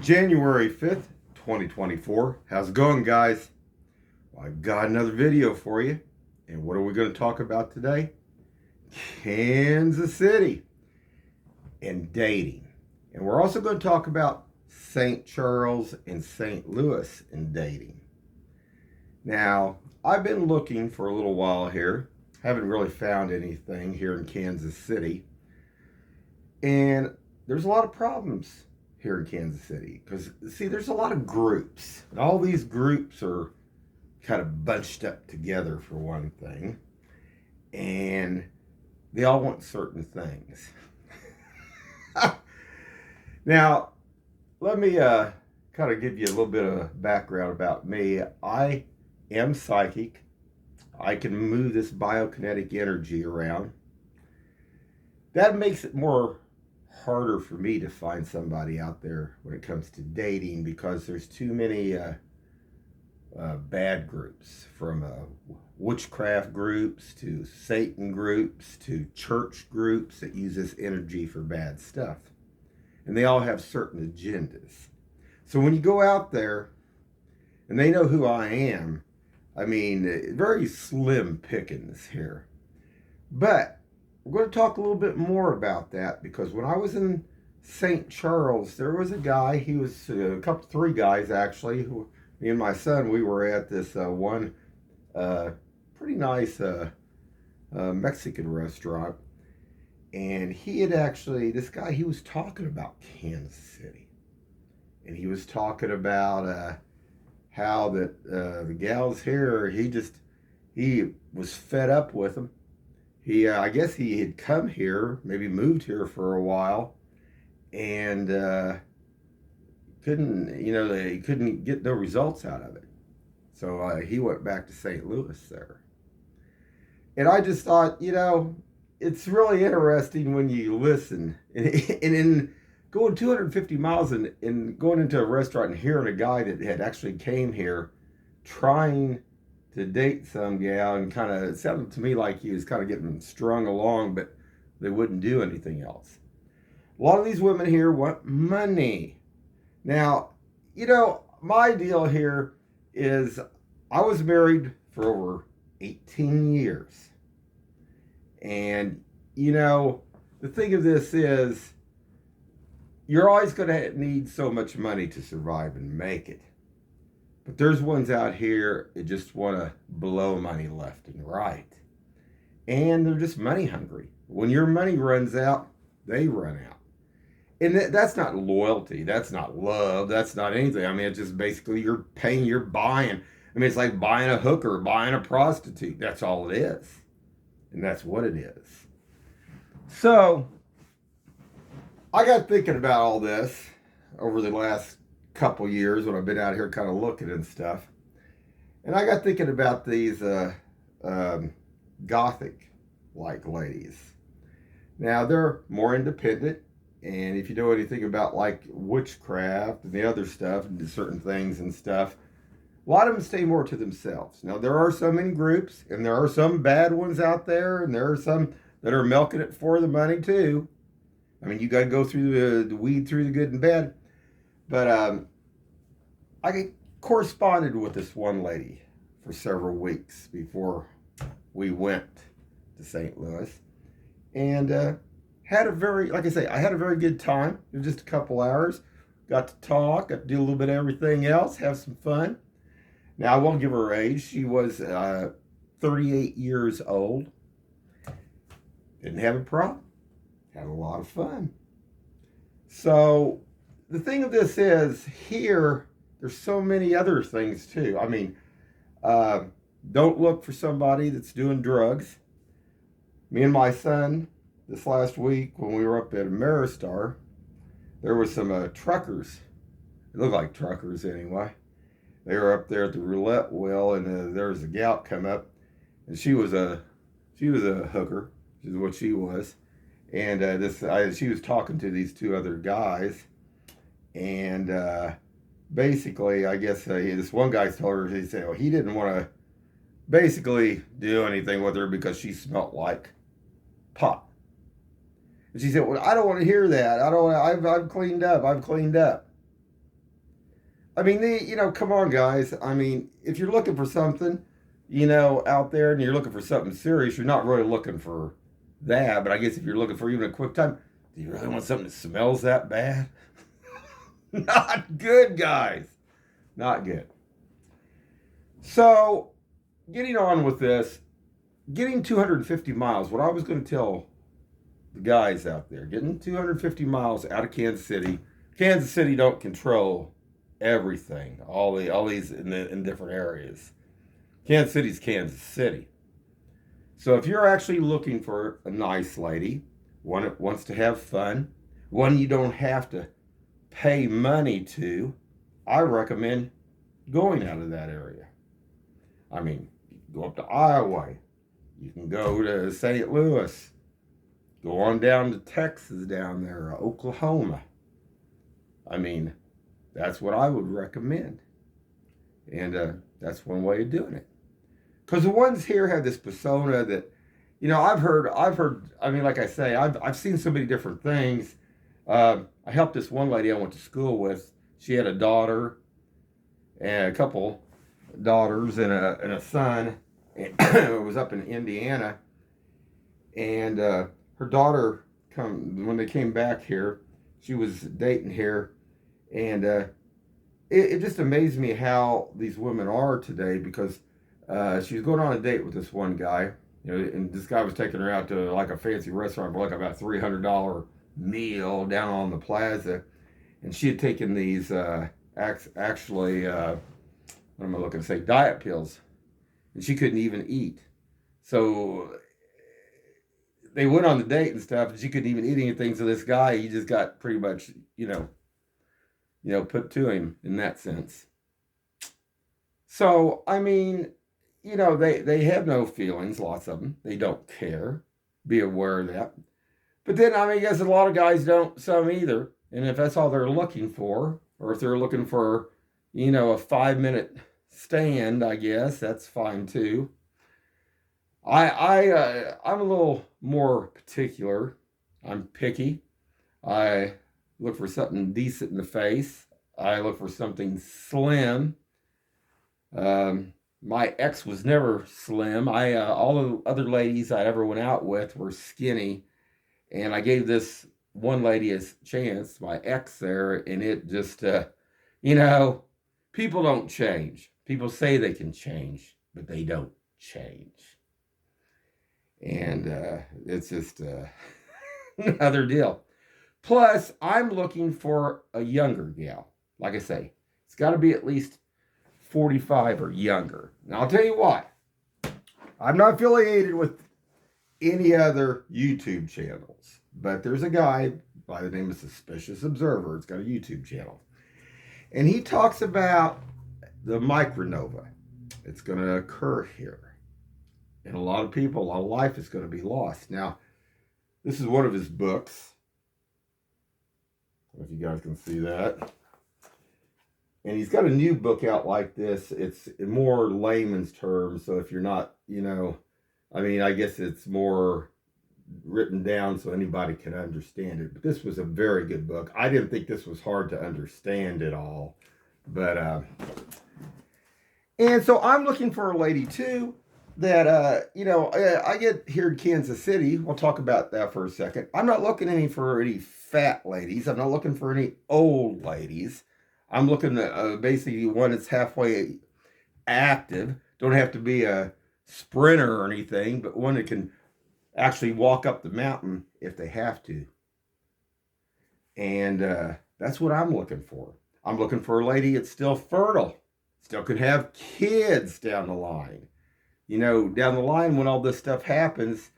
January 5th, 2024. How's it going, guys? Well, I've got another video for you. And what are we going to talk about today? Kansas City and dating. And we're also going to talk about St. Charles and St. Louis and dating. Now, I've been looking for a little while here. Haven't really found anything here in Kansas City. And there's a lot of problems here in Kansas City because, see, there's a lot of groups. And all these groups are kind of bunched up together for one thing. And they all want certain things. Now, let me kind of give you a little bit of background about me. I am psychic. I can move this biokinetic energy around. That makes it more harder for me to find somebody out there when it comes to dating because there's too many bad groups, from witchcraft groups to Satan groups to church groups that use this energy for bad stuff. And they all have certain agendas. So when you go out there and they know who I am, I mean, very slim pickings here. But we're going to talk a little bit more about that because when I was in St. Charles, there was a guy, he was three guys actually, who, me and my son, we were at this one pretty nice Mexican restaurant. And he had actually, this guy, he was talking about Kansas City. And he was talking about how that the gals here, he was fed up with them. I guess he had come here, maybe moved here for a while, and he couldn't get no results out of it. So he went back to St. Louis there. And I just thought, it's really interesting when you listen. And in going 250 miles and going into a restaurant and hearing a guy that had actually came here trying to date some gal, and kind of, it sounded to me like he was kind of getting strung along, but they wouldn't do anything else. A lot of these women here want money. Now, my deal here is I was married for over 18 years. And, the thing of this is, you're always going to need so much money to survive and make it. But there's ones out here that just want to blow money left and right. And they're just money hungry. When your money runs out, they run out. And that's not loyalty. That's not love. That's not anything. I mean, it's just basically you're paying, you're buying. I mean, it's like buying a hooker, buying a prostitute. That's all it is. And that's what it is. So, I got thinking about all this over the last couple years when I've been out here kind of looking and stuff. And I got thinking about these Gothic-like ladies. Now, they're more independent. And if you know anything about like witchcraft and the other stuff and certain things and stuff, a lot of them stay more to themselves. Now, there are some in groups, and there are some bad ones out there, and there are some that are milking it for the money too. I mean, you got to go through the weed through the good and bad. But I corresponded with this one lady for several weeks before we went to St. Louis, and had a very, like I say, I had a very good time. It was just a couple hours. Got to talk, got to do a little bit of everything else, have some fun. Now, I won't give her age. She was 38 years old. Didn't have a problem. Had a lot of fun. So, the thing of this is, here, there's so many other things too. I mean, don't look for somebody that's doing drugs. Me and my son, this last week, when we were up at Ameristar, there was some truckers. It looked like truckers anyway. They were up there at the roulette wheel, and there was a gal come up, and she was a hooker, which is what she was. And she was talking to these two other guys, and basically, I guess this one guy told her, he said, well, he didn't want to basically do anything with her because she smelled like pot. And she said, well, I don't want to hear that. I've cleaned up. I've cleaned up. I mean, come on, guys. I mean, if you're looking for something, out there and you're looking for something serious, you're not really looking for that. But I guess if you're looking for even a quick time, do you really want something that smells that bad? Not good, guys. Not good. So, getting on with this, getting 250 miles, what I was going to tell the guys out there, getting 250 miles out of Kansas City. Kansas City don't control everything, all these in different areas. Kansas City's Kansas City. So if you're actually looking for a nice lady, one that wants to have fun, one you don't have to pay money to, I recommend going out of that area. I mean, go up to Iowa. You can go to St. Louis. Go on down to Texas down there, Oklahoma. I mean, that's what I would recommend. And that's one way of doing it. Because the ones here have this persona that, I've heard, I mean, like I say, I've seen so many different things. I helped this one lady I went to school with. She had a daughter and a couple daughters and a son. And it was up in Indiana. And her daughter, when they came back here, she was dating here. And it just amazed me how these women are today, because she was going on a date with this one guy, and this guy was taking her out to like a fancy restaurant for like about $300 meal down on the plaza, and she had taken these actually what am I looking to say, diet pills, and she couldn't even eat. So they went on the date and stuff, and she couldn't even eat anything. So this guy, he just got pretty much, put to him in that sense. So I mean, they have no feelings. Lots of them, they don't care. Be aware of that. But then, I mean, I guess a lot of guys don't, some either. And if that's all they're looking for, or if they're looking for, a 5-minute stand, I guess that's fine too. I'm a little more particular. I'm picky. I look for something decent in the face. I look for something slim. My ex was never slim. All the other ladies I ever went out with were skinny, and I gave this one lady a chance, my ex there, and it just, people don't change. People say they can change, but they don't change, and it's just another deal. Plus, I'm looking for a younger gal. Like I say, it's got to be at least 45 or younger. Now, I'll tell you what, I'm not affiliated with any other YouTube channels, but there's a guy by the name of Suspicious Observer. It's got a YouTube channel, and he talks about the micronova. It's going to occur here, and a lot of life is going to be lost. Now, this is one of his books. I don't know if you guys can see that. And he's got a new book out like this. It's in more layman's terms. So if you're not, I guess it's more written down so anybody can understand it. But this was a very good book. I didn't think this was hard to understand at all. But, and so I'm looking for a lady too that, I get here in Kansas City. We'll talk about that for a second. I'm not looking for any fat ladies. I'm not looking for any old ladies. I'm looking at basically one that's halfway active. Don't have to be a sprinter or anything, but one that can actually walk up the mountain if they have to. And that's what I'm looking for. I'm looking for a lady that's still fertile, still could have kids down the line. Down the line when all this stuff happens,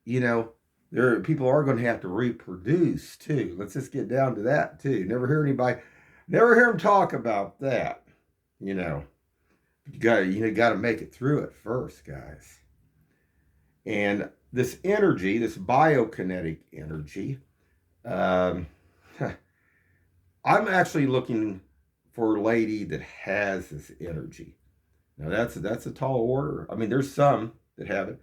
people are going to have to reproduce too. Let's just get down to that too. Never hear them talk about that. You got to make it through it first, guys. And this energy, this biokinetic energy, I'm actually looking for a lady that has this energy. Now that's a tall order. I mean, there's some that have it.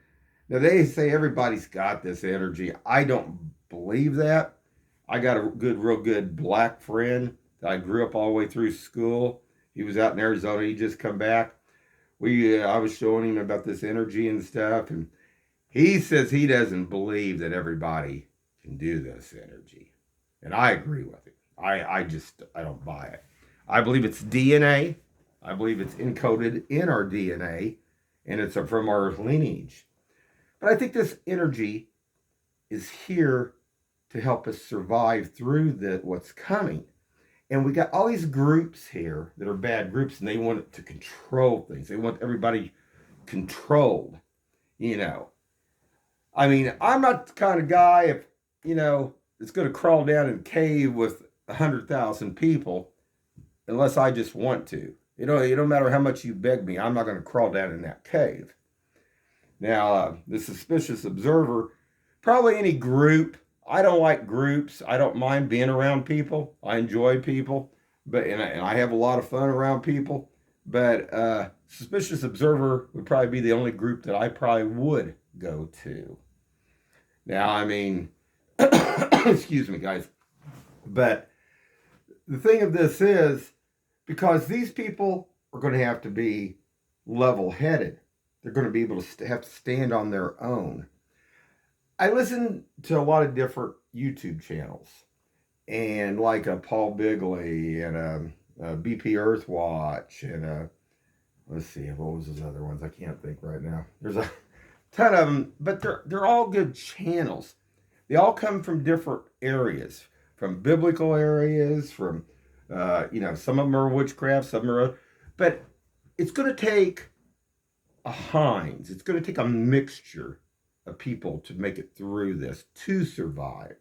Now they say everybody's got this energy. I don't believe that. I got a real good black friend that I grew up all the way through school, He was out in Arizona. He just come back. I was showing him about this energy and stuff, and he says he doesn't believe that everybody can do this energy, and I agree with him. I don't buy it. I believe it's DNA. I believe it's encoded in our DNA, and it's from our lineage. But I think this energy is here to help us survive through what's coming. And we got all these groups here that are bad groups, and they want to control things. They want everybody controlled, you know. I mean, I'm not the kind of guy, if, that's going to crawl down in a cave with 100,000 people unless I just want to. It don't matter how much you beg me, I'm not going to crawl down in that cave. Now, the suspicious observer, probably any group. I don't like groups. I don't mind being around people. I enjoy people, and I have a lot of fun around people. But suspicious observer would probably be the only group that I probably would go to. Now, I mean, excuse me, guys, but the thing of this is, because these people are going to have to be level-headed. They're going to be able to have to stand on their own. I listen to a lot of different YouTube channels, and like a Paul Bigley and a BP Earthwatch and let's see, what was those other ones? I can't think right now. There's a ton of them, but they're all good channels. They all come from different areas, from biblical areas, from some of them are witchcraft, some are, but it's going to take a Heinz. It's going to take a mixture of people to make it through this, to survive.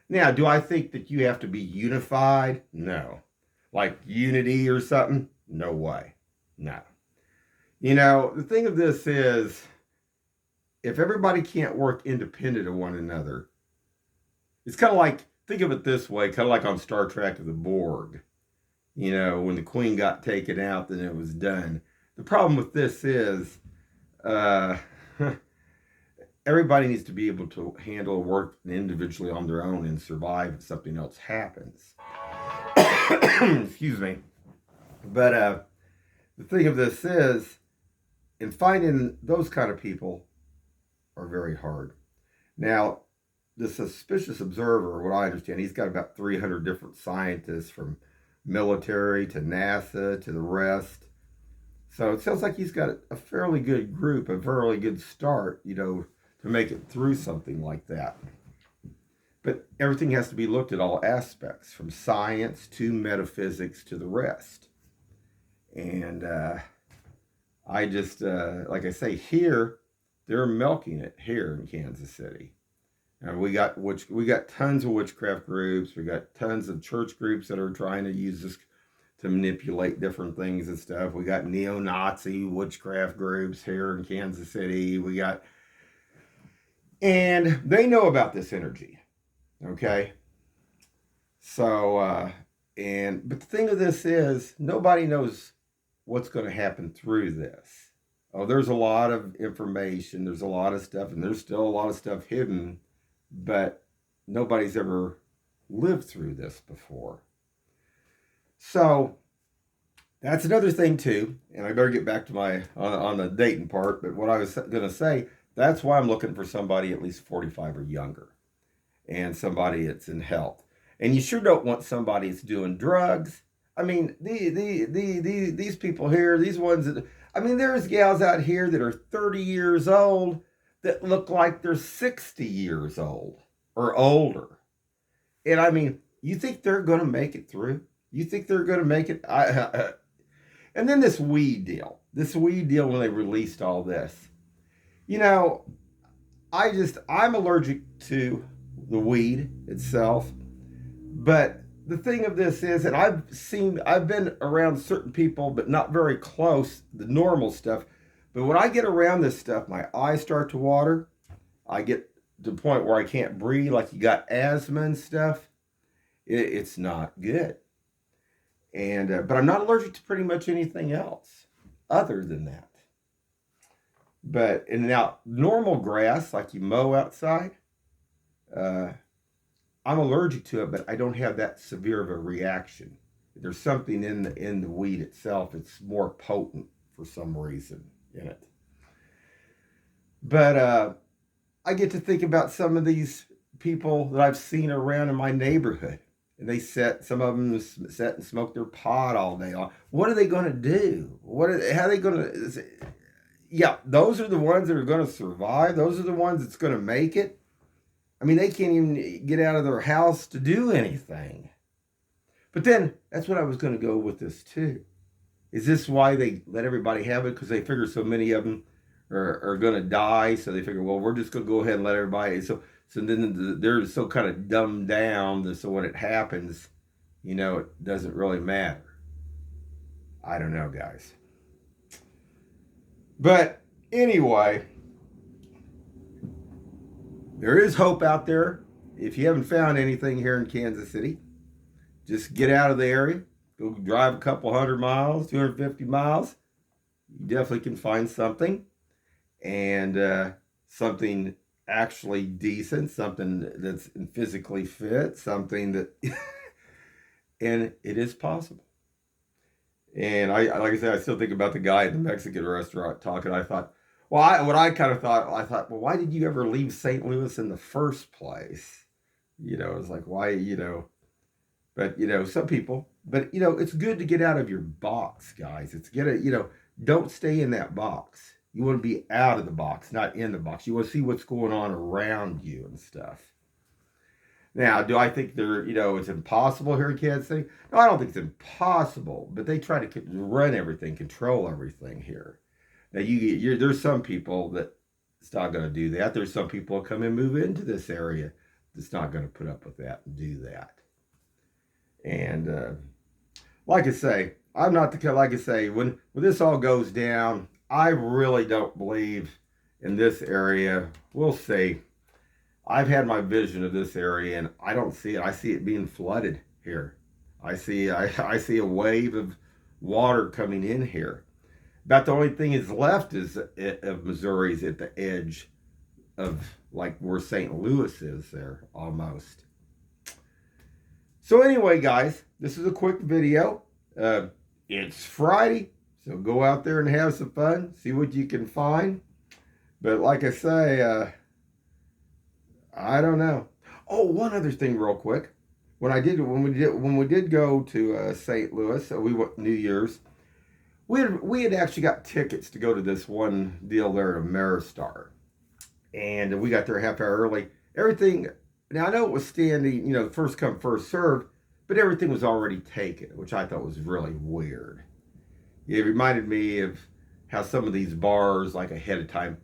Now, do I think that you have to be unified? No. Like unity or something? No way. No. The thing of this is, if everybody can't work independent of one another, it's kind of like, think of it this way, kind of like on Star Trek of the Borg. When the Queen got taken out, then it was done. The problem with this is, everybody needs to be able to handle work individually on their own and survive if something else happens. Excuse me. But the thing of this is, in finding those kind of people are very hard. Now, the suspicious observer, what I understand, he's got about 300 different scientists, from military to NASA to the rest. So it sounds like he's got a fairly good group, a fairly good start, to make it through something like that. But everything has to be looked at, all aspects, from science to metaphysics to the rest. And I just, like I say, here, they're milking it here in Kansas City. And we got tons of witchcraft groups. We got tons of church groups that are trying to use this to manipulate different things and stuff. We got neo-Nazi witchcraft groups here in Kansas City. And they know about this energy, okay? So, but the thing of this is, nobody knows what's going to happen through this. Oh, there's a lot of information, there's a lot of stuff, and there's still a lot of stuff hidden, but nobody's ever lived through this before. So that's another thing too, and I better get back to my on the dating part. But what I was going to say, that's why I'm looking for somebody at least 45 or younger, and somebody that's in health. And you sure don't want somebody that's doing drugs. I mean, these people here, these ones that, I mean, there's gals out here that are 30 years old that look like they're 60 years old or older. And I mean, you think they're going to make it through? You think they're going to make it? And then this weed deal when they released all this. I'm allergic to the weed itself. But the thing of this is that I've been around certain people, but not very close, the normal stuff. But when I get around this stuff, my eyes start to water. I get to the point where I can't breathe, like you got asthma and stuff. It's not good. And but I'm not allergic to pretty much anything else other than that. And now normal grass, like you mow outside, I'm allergic to it, but I don't have that severe of a reaction. There's something in the weed itself. It's more potent for some reason in it. But I get to think about some of these people that I've seen around in my neighborhood. And some of them sit and smoke their pot all day long. What are they going to do? How are they going to, yeah, those are the ones that are going to survive. Those are the ones that's going to make it. I mean, they can't even get out of their house to do anything. But then, that's what I was going to go with this too. Is this why they let everybody have it? Because they figure so many of them are going to die. So they figure, well, we're just going to go ahead and let everybody. So then they're so kind of dumbed down that so when it happens, it doesn't really matter. I don't know, guys. But anyway, there is hope out there. If you haven't found anything here in Kansas City, just get out of the area. Go drive a couple 100 miles, 250 miles. You definitely can find something. And something actually decent, something that's physically fit, something that... and it is possible. And like I said, I still think about the guy at the Mexican restaurant talking. I thought, well, I thought, well, why did you ever leave St. Louis in the first place? It's like, why, but, some people, but, it's good to get out of your box, guys. Don't stay in that box. You want to be out of the box, not in the box. You want to see what's going on around you and stuff. Now, do I think it's impossible here in Kansas City? No, I don't think it's impossible, but they try to run everything, control everything here. Now, there's some people that it's not going to do that. There's some people that come and move into this area that's not going to put up with that and do that. And like I say, I'm not the kind, like I say, when this all goes down, I really don't believe in this area. We'll see. I've had my vision of this area, and I don't see it. I see it being flooded here. I see a wave of water coming in here. About the only thing is left of Missouri is at the edge of like where St. Louis is there almost. So anyway, guys, this is a quick video. It's Friday, so go out there and have some fun. See what you can find. But like I say, I don't know. Oh, one other thing real quick. When we did go to St. Louis, we went New Year's, we had actually got tickets to go to this one deal there at Ameristar. And we got there a half hour early. Everything, now I know it was standing, first come, first served, but everything was already taken, which I thought was really weird. It reminded me of how some of these bars, like ahead of time,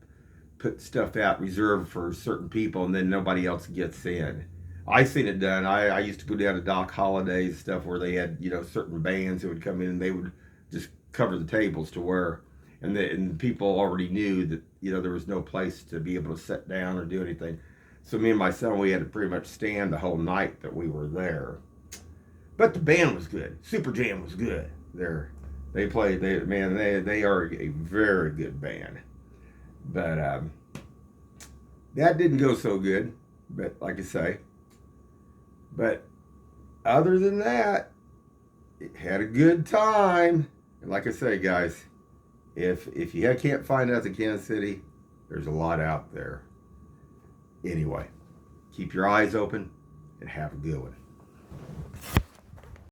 put stuff out reserved for certain people and then nobody else gets in. I seen it done. I used to go down to Doc Holliday's stuff where they had, certain bands that would come in and they would just cover the tables to where, and people already knew that, there was no place to be able to sit down or do anything. So me and my son, we had to pretty much stand the whole night that we were there. But the band was good. Super Jam was good. They are a very good band. But that didn't go so good. But like I say, but other than that, it had a good time. And like I say, guys, if you can't find us in Kansas City, there's a lot out there. Anyway, keep your eyes open and have a good one.